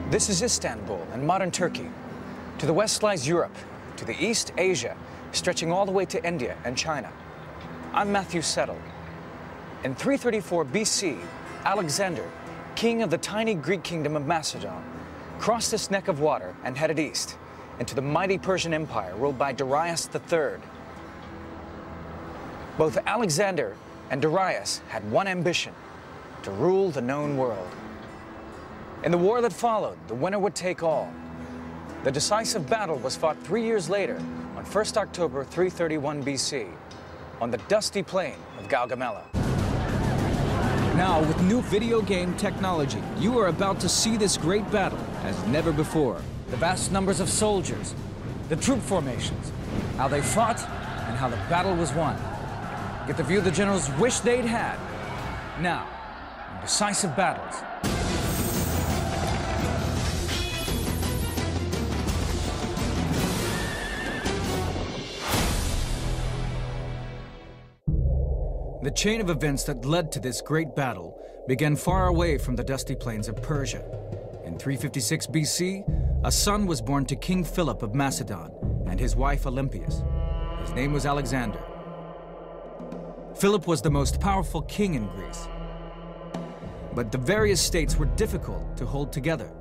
This is Istanbul in modern Turkey. To the west lies Europe, to the east, Asia, stretching all the way to India and China. I'm Matthew Settle. In 334 BC, Alexander, king of the tiny Greek kingdom of Macedon, crossed this neck of water and headed east into the mighty Persian Empire ruled by Darius III. Both Alexander and Darius had one ambition: to rule the known world. In the war that followed, the winner would take all. The decisive battle was fought 3 years later, on 1st October 331 BC, on the dusty plain of Gaugamela. Now, with new video game technology, you are about to see this great battle as never before. The vast numbers of soldiers, the troop formations, how they fought, and how the battle was won. Get the view the generals wish they'd had. Now, in decisive battles. The chain of events that led to this great battle began far away from the dusty plains of Persia. In 356 BC, a son was born to King Philip of Macedon and his wife Olympias. His name was Alexander. Philip was the most powerful king in Greece. But the various states were difficult to hold together.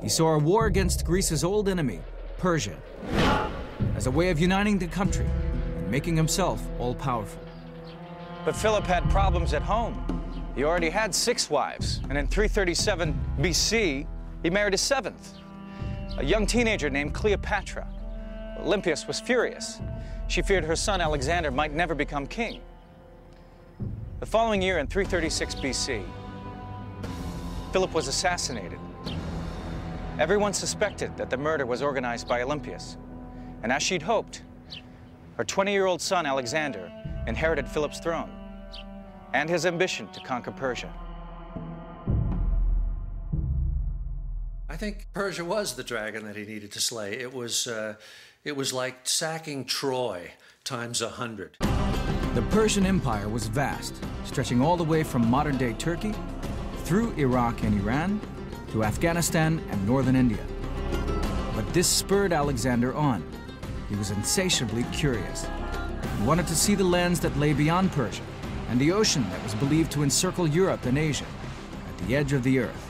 He saw a war against Greece's old enemy, Persia, as a way of uniting the country and making himself all-powerful. But Philip had problems at home. He already had 6 wives, and in 337 BC, he married his 7th, a young teenager named Cleopatra. Olympias was furious. She feared her son Alexander might never become king. The following year, in 336 BC, Philip was assassinated. Everyone suspected that the murder was organized by Olympias, and as she'd hoped, her 20-year-old son Alexander inherited Philip's throne and his ambition to conquer Persia. I think Persia was the dragon that he needed to slay. It was like sacking Troy times 100. The Persian Empire was vast, stretching all the way from modern-day Turkey, through Iraq and Iran, to Afghanistan and northern India. But this spurred Alexander on. He was insatiably curious. He wanted to see the lands that lay beyond Persia and the ocean that was believed to encircle Europe and Asia at the edge of the earth.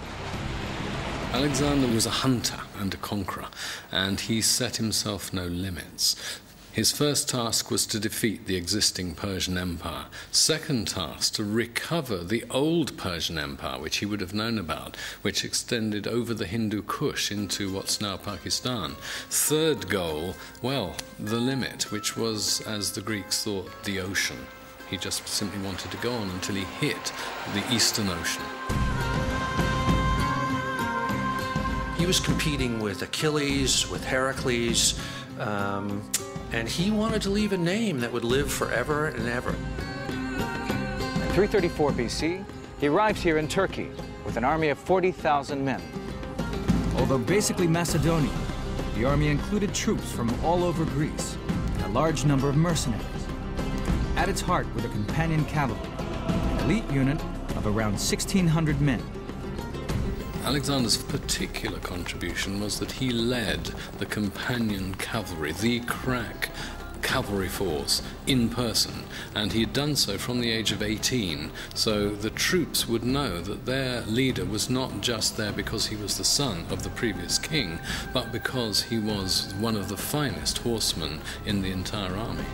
Alexander was a hunter and a conqueror, and he set himself no limits. His first task was to defeat the existing Persian Empire. Second task, to recover the old Persian Empire, which he would have known about, which extended over the Hindu Kush into what's now Pakistan. Third goal, well, the limit, which was, as the Greeks thought, the ocean. He just simply wanted to go on until he hit the Eastern Ocean. He was competing with Achilles, with Heracles, and he wanted to leave a name that would live forever and ever. In 334 BC, he arrived here in Turkey with an army of 40,000 men. Although basically Macedonian, the army included troops from all over Greece and a large number of mercenaries. At its heart were the companion cavalry, an elite unit of around 1,600 men. Alexander's particular contribution was that he led the companion cavalry, the crack cavalry force, in person, and he had done so from the age of 18, so the troops would know that their leader was not just there because he was the son of the previous king, but because he was one of the finest horsemen in the entire army.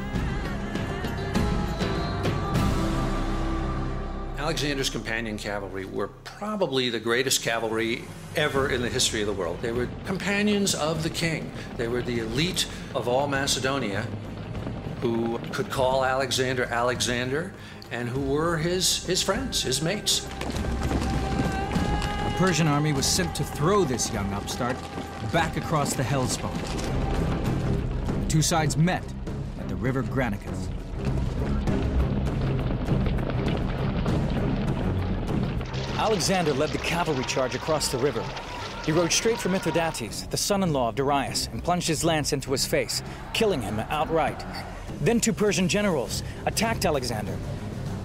Alexander's companion cavalry were probably the greatest cavalry ever in the history of the world. They were companions of the king. They were the elite of all Macedonia who could call Alexander Alexander and who were his friends, his mates. The Persian army was sent to throw this young upstart back across the Hellespont. The two sides met at the river Granicus. Alexander led the cavalry charge across the river. He rode straight for Mithridates, the son-in-law of Darius, and plunged his lance into his face, killing him outright. Then 2 Persian generals attacked Alexander.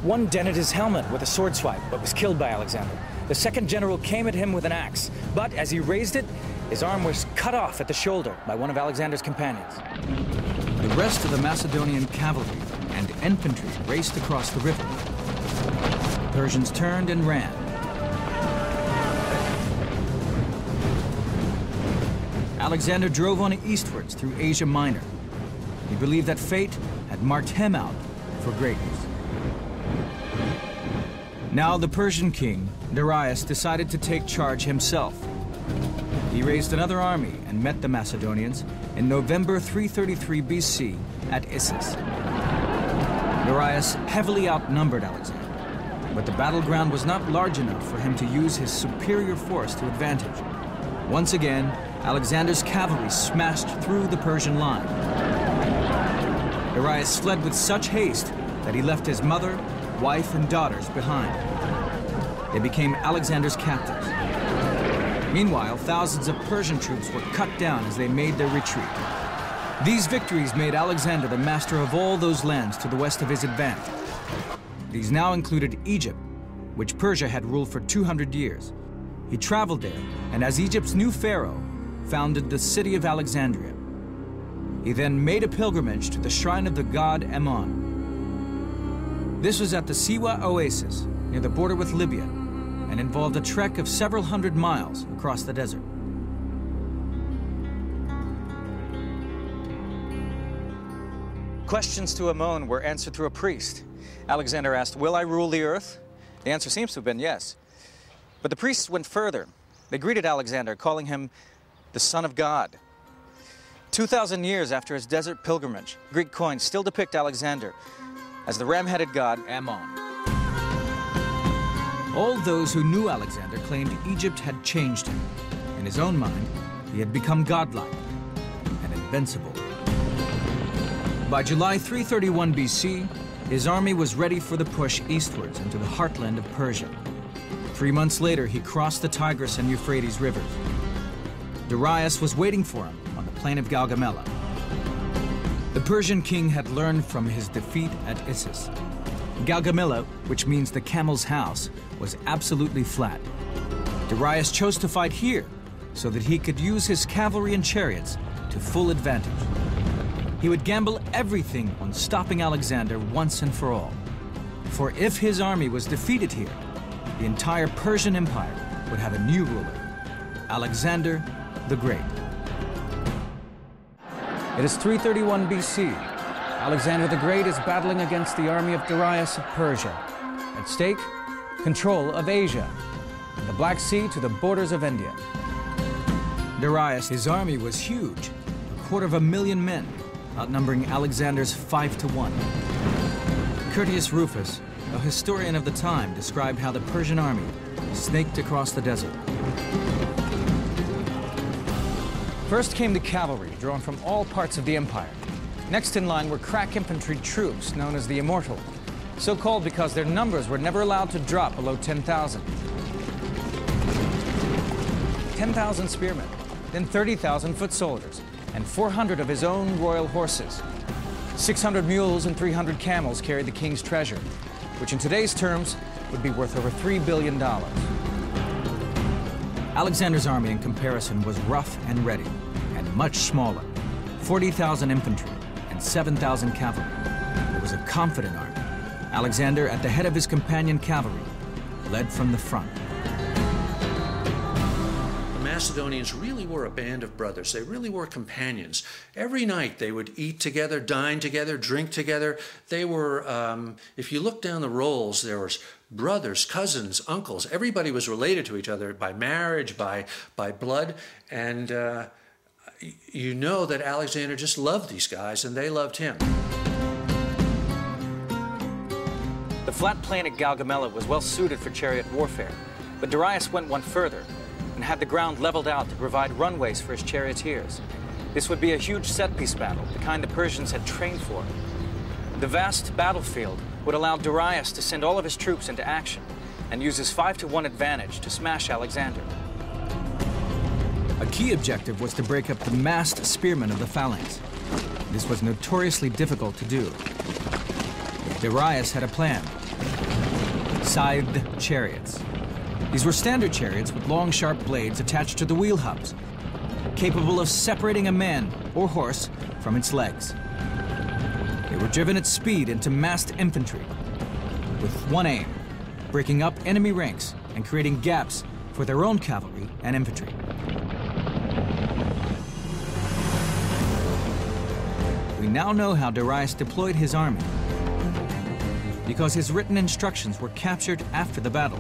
One dented his helmet with a sword swipe, but was killed by Alexander. The second general came at him with an axe, but as he raised it, his arm was cut off at the shoulder by one of Alexander's companions. The rest of the Macedonian cavalry and infantry raced across the river. The Persians turned and ran. Alexander drove on eastwards through Asia Minor. He believed that fate had marked him out for greatness. Now the Persian king, Darius, decided to take charge himself. He raised another army and met the Macedonians in November 333 BC at Issus. Darius heavily outnumbered Alexander, but the battleground was not large enough for him to use his superior force to advantage. Once again, Alexander's cavalry smashed through the Persian line. Darius fled with such haste that he left his mother, wife, and daughters behind. They became Alexander's captives. Meanwhile, thousands of Persian troops were cut down as they made their retreat. These victories made Alexander the master of all those lands to the west of his advantage. These now included Egypt, which Persia had ruled for 200 years. He traveled there, and as Egypt's new pharaoh, founded the city of Alexandria. He then made a pilgrimage to the shrine of the god Ammon. This was at the Siwa Oasis, near the border with Libya, and involved a trek of several hundred miles across the desert. Questions to Ammon were answered through a priest. Alexander asked, "Will I rule the earth?" The answer seems to have been yes. But the priests went further. They greeted Alexander, calling him the Son of God. 2,000 years after his desert pilgrimage, Greek coins still depict Alexander as the ram-headed god Ammon. All those who knew Alexander claimed Egypt had changed him. In his own mind, he had become godlike and invincible. By July 331 BC, his army was ready for the push eastwards into the heartland of Persia. 3 months later, he crossed the Tigris and Euphrates rivers. Darius was waiting for him on the plain of Gaugamela. The Persian king had learned from his defeat at Issus. Gaugamela, which means the camel's house, was absolutely flat. Darius chose to fight here so that he could use his cavalry and chariots to full advantage. He would gamble everything on stopping Alexander once and for all. For if his army was defeated here, the entire Persian Empire would have a new ruler, Alexander the Great. It is 331 BC. Alexander the Great is battling against the army of Darius of Persia. At stake, control of Asia, from the Black Sea to the borders of India. Darius, his army was huge, 250,000 men, outnumbering Alexander's 5 to 1. Curtius Rufus, a historian of the time, described how the Persian army snaked across the desert. First came the cavalry, drawn from all parts of the empire. Next in line were crack infantry troops, known as the Immortal, so called because their numbers were never allowed to drop below 10,000. 10,000 spearmen, then 30,000 foot soldiers, and 400 of his own royal horses. 600 mules and 300 camels carried the king's treasure, which in today's terms would be worth over $3 billion. Alexander's army, in comparison, was rough and ready, and much smaller. 40,000 infantry and 7,000 cavalry. It was a confident army. Alexander, at the head of his companion cavalry, led from the front. The Macedonians really were a band of brothers. They really were companions. Every night they would eat together, dine together, drink together. They were, if you look down the rolls, there was brothers, cousins, uncles. Everybody was related to each other by marriage, by blood. And you know that Alexander just loved these guys, and they loved him. The flat plain at Gaugamela was well suited for chariot warfare, but Darius went one further and had the ground leveled out to provide runways for his charioteers. This would be a huge set-piece battle, the kind the Persians had trained for. The vast battlefield would allow Darius to send all of his troops into action and use his 5 to 1 advantage to smash Alexander. A key objective was to break up the massed spearmen of the phalanx. This was notoriously difficult to do. Darius had a plan: scythed chariots. These were standard chariots with long, sharp blades attached to the wheel hubs, capable of separating a man or horse from its legs. They were driven at speed into massed infantry, with one aim: breaking up enemy ranks and creating gaps for their own cavalry and infantry. We now know how Darius deployed his army, because his written instructions were captured after the battle.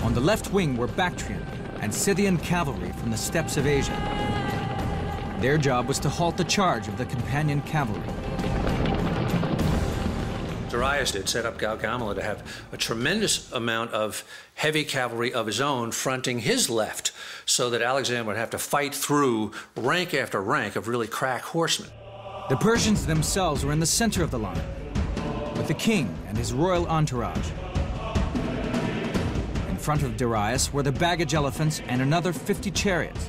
On the left wing were Bactrian and Scythian cavalry from the steppes of Asia. Their job was to halt the charge of the companion cavalry. Darius had set up Gaugamela to have a tremendous amount of heavy cavalry of his own fronting his left, so that Alexander would have to fight through rank after rank of really crack horsemen. The Persians themselves were in the center of the line, with the king and his royal entourage. In front of Darius were the baggage elephants and another 50 chariots.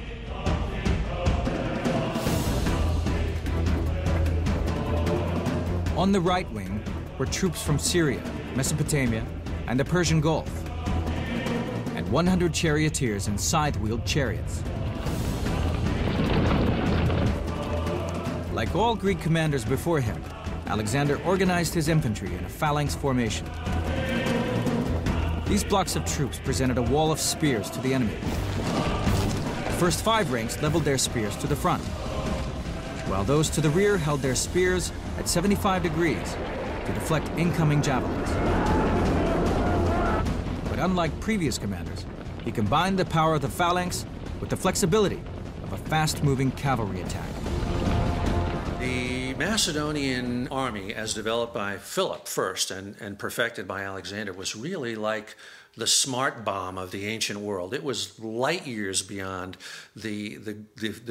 On the right wing were troops from Syria, Mesopotamia, and the Persian Gulf, and 100 charioteers in scythe-wheeled chariots. Like all Greek commanders before him, Alexander organized his infantry in a phalanx formation. These blocks of troops presented a wall of spears to the enemy. The first 5 ranks leveled their spears to the front, while those to the rear held their spears at 75 degrees to deflect incoming javelins. But unlike previous commanders, he combined the power of the phalanx with the flexibility of a fast-moving cavalry attack. The Macedonian army, as developed by Philip first and perfected by Alexander, was really like the smart bomb of the ancient world. It was light years beyond the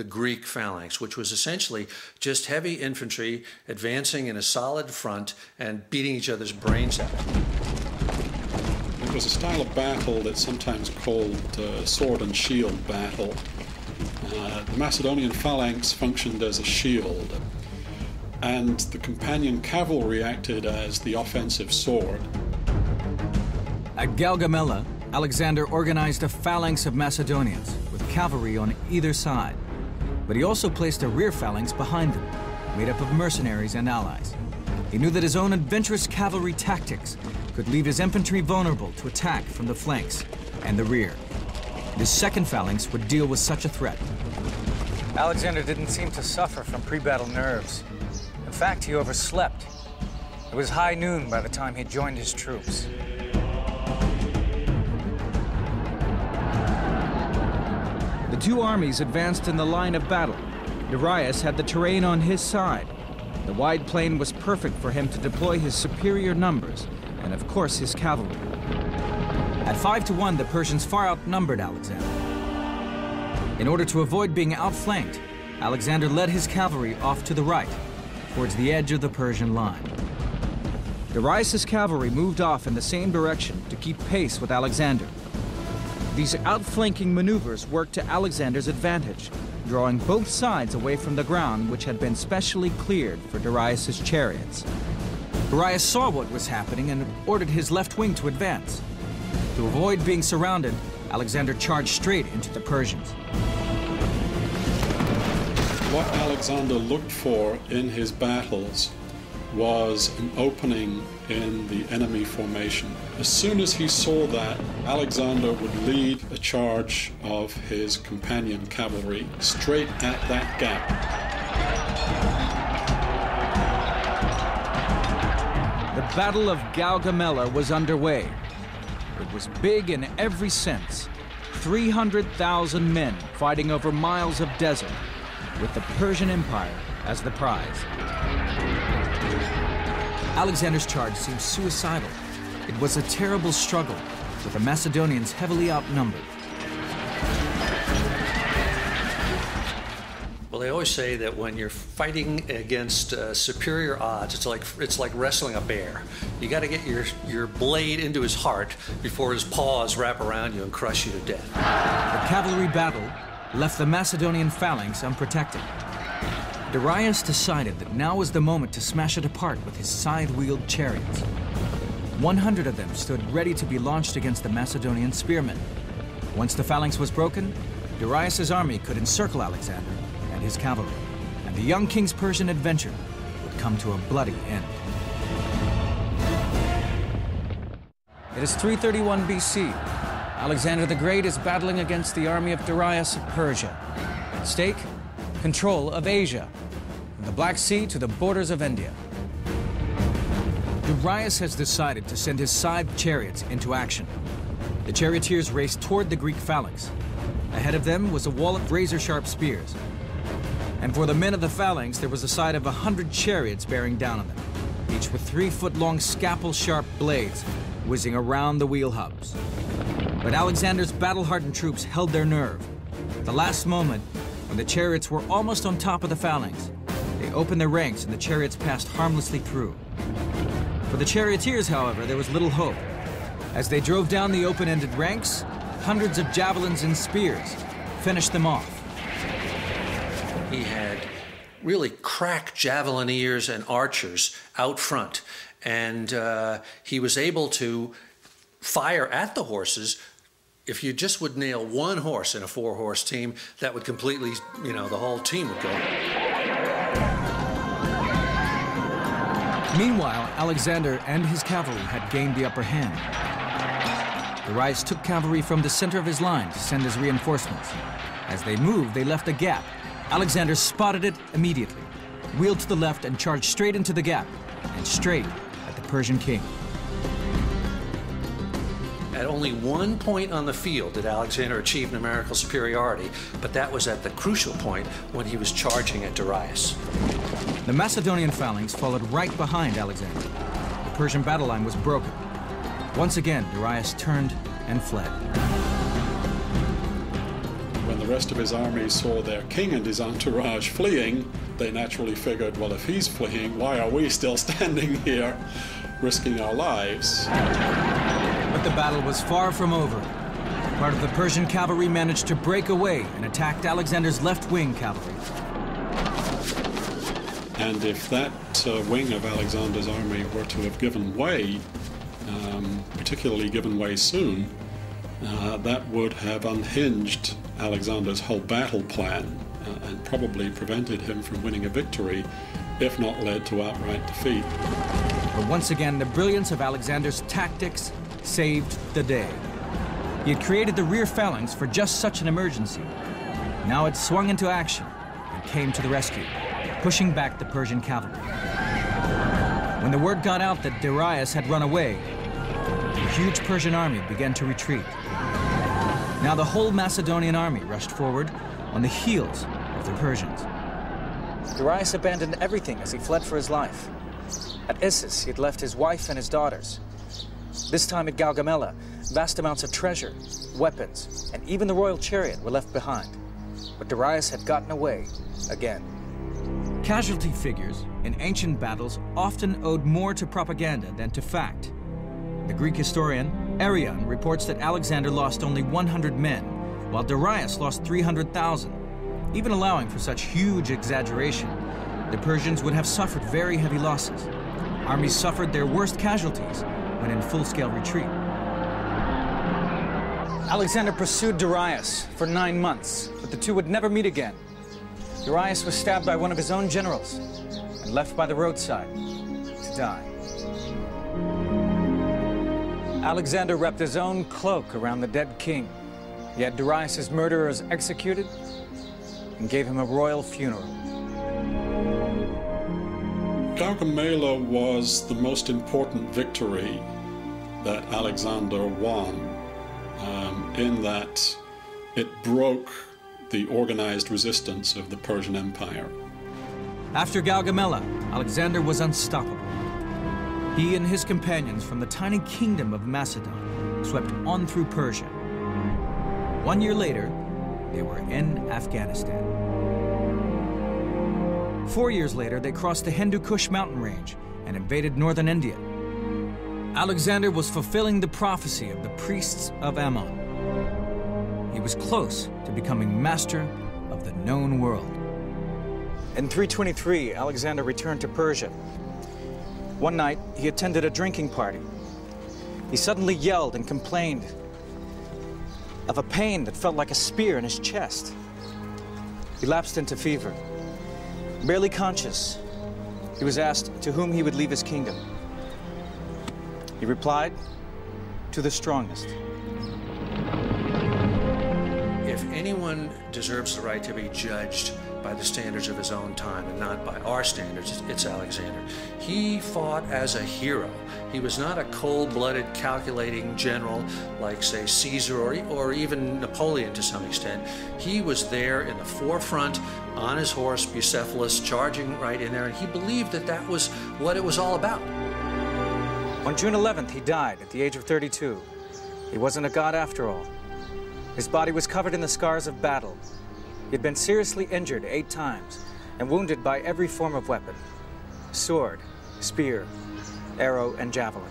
Greek phalanx, which was essentially just heavy infantry advancing in a solid front and beating each other's brains out. It was a style of battle that's sometimes called sword and shield battle. The Macedonian phalanx functioned as a shield, and the companion cavalry acted as the offensive sword. At Gaugamela, Alexander organized a phalanx of Macedonians with cavalry on either side, but he also placed a rear phalanx behind them, made up of mercenaries and allies. He knew that his own adventurous cavalry tactics could leave his infantry vulnerable to attack from the flanks and the rear. This second phalanx would deal with such a threat. Alexander didn't seem to suffer from pre-battle nerves. In fact, he overslept. It was high noon by the time he joined his troops. The two armies advanced in the line of battle. Darius had the terrain on his side. The wide plain was perfect for him to deploy his superior numbers and, of course, his cavalry. At 5-1, the Persians far outnumbered Alexander. In order to avoid being outflanked, Alexander led his cavalry off to the right, towards the edge of the Persian line. Darius' cavalry moved off in the same direction to keep pace with Alexander. These outflanking maneuvers worked to Alexander's advantage, drawing both sides away from the ground which had been specially cleared for Darius' chariots. Darius saw what was happening and ordered his left wing to advance. To avoid being surrounded, Alexander charged straight into the Persians. What Alexander looked for in his battles was an opening in the enemy formation. As soon as he saw that, Alexander would lead a charge of his companion cavalry straight at that gap. The Battle of Gaugamela was underway. It was big in every sense. 300,000 men fighting over miles of desert, with the Persian Empire as the prize. Alexander's charge seemed suicidal. It was a terrible struggle, with the Macedonians heavily outnumbered. Well, they always say that when you're fighting against superior odds, it's like wrestling a bear. You got to get your blade into his heart before his paws wrap around you and crush you to death. The cavalry battle left the Macedonian phalanx unprotected. Darius decided that now was the moment to smash it apart with his scythe-wheeled chariots. 100 of them stood ready to be launched against the Macedonian spearmen. Once the phalanx was broken, Darius's army could encircle Alexander and his cavalry, and the young king's Persian adventure would come to a bloody end. It is 331 BC. Alexander the Great is battling against the army of Darius of Persia. At stake, control of Asia, from the Black Sea to the borders of India. Darius has decided to send his scythed chariots into action. The charioteers raced toward the Greek phalanx. Ahead of them was a wall of razor-sharp spears. And for the men of the phalanx, there was a side of 100 chariots bearing down on them, each with 3-foot-long scalpel-sharp blades whizzing around the wheel hubs. But Alexander's battle-hardened troops held their nerve. At the last moment, when the chariots were almost on top of the phalanx, they opened their ranks and the chariots passed harmlessly through. For the charioteers, however, there was little hope. As they drove down the open-ended ranks, hundreds of javelins and spears finished them off. He had really crack javelineers and archers out front, and he was able to fire at the horses. If you just would nail one horse in a 4-horse team, that would completely, the whole team would go. Meanwhile, Alexander and his cavalry had gained the upper hand. Darius took cavalry from the center of his line to send his reinforcements. As they moved, they left a gap. Alexander spotted it immediately, wheeled to the left and charged straight into the gap, and straight at the Persian king. At only one point on the field did Alexander achieve numerical superiority, but that was at the crucial point when he was charging at Darius. The Macedonian phalanx followed right behind Alexander. The Persian battle line was broken. Once again, Darius turned and fled. When the rest of his army saw their king and his entourage fleeing, they naturally figured, well, if he's fleeing, why are we still standing here risking our lives? But the battle was far from over. Part of the Persian cavalry managed to break away and attacked Alexander's left-wing cavalry. And if that wing of Alexander's army were to have given way, particularly given way soon, that would have unhinged Alexander's whole battle plan and probably prevented him from winning a victory, if not led to outright defeat. But once again, the brilliance of Alexander's tactics saved the day. He had created the rear phalanx for just such an emergency. Now it swung into action and came to the rescue, pushing back the Persian cavalry. When the word got out that Darius had run away, the huge Persian army began to retreat. Now the whole Macedonian army rushed forward on the heels of the Persians. Darius abandoned everything as he fled for his life. At Issus, he had left his wife and his daughters. This time at Gaugamela, vast amounts of treasure, weapons, and even the royal chariot were left behind. But Darius had gotten away again. Casualty figures in ancient battles often owed more to propaganda than to fact. The Greek historian Arrian reports that Alexander lost only 100 men, while Darius lost 300,000. Even allowing for such huge exaggeration, the Persians would have suffered very heavy losses. Armies suffered their worst casualties when in full-scale retreat. Alexander pursued Darius for 9 months, but the two would never meet again. Darius was stabbed by one of his own generals and left by the roadside to die. Alexander wrapped his own cloak around the dead king. He had Darius's murderers executed and gave him a royal funeral. Gaugamela was the most important victory that Alexander won, in that it broke the organized resistance of the Persian Empire. After Gaugamela, Alexander was unstoppable. He and his companions from the tiny kingdom of Macedon swept on through Persia. 1 year later, they were in Afghanistan. 4 years later, they crossed the Hindu Kush mountain range and invaded northern India. Alexander was fulfilling the prophecy of the priests of Ammon. He was close to becoming master of the known world. In 323, Alexander returned to Persia. One night, he attended a drinking party. he suddenly yelled and complained of a pain that felt like a spear in his chest. He lapsed into fever. Barely conscious, he was asked to whom he would leave his kingdom. He replied, "To the strongest." If anyone deserves the right to be judged by the standards of his own time and not by our standards, it's Alexander. He fought as a hero. He was not a cold-blooded, calculating general like, say, Caesar or even Napoleon to some extent. He was there in the forefront on his horse, Bucephalus, charging right in there, and he believed that that was what it was all about. On June 11th, he died at the age of 32. He wasn't a god after all. His body was covered in the scars of battle. He had been seriously injured 8 times and wounded by every form of weapon: sword, spear, arrow, and javelin.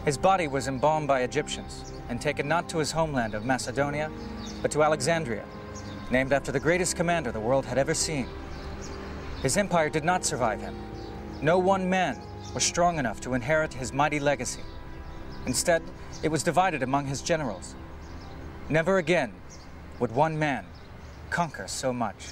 His body was embalmed by Egyptians and taken not to his homeland of Macedonia, but to Alexandria, named after the greatest commander the world had ever seen. His empire did not survive him. No one man was strong enough to inherit his mighty legacy. Instead, it was divided among his generals. Never again would one man conquer so much.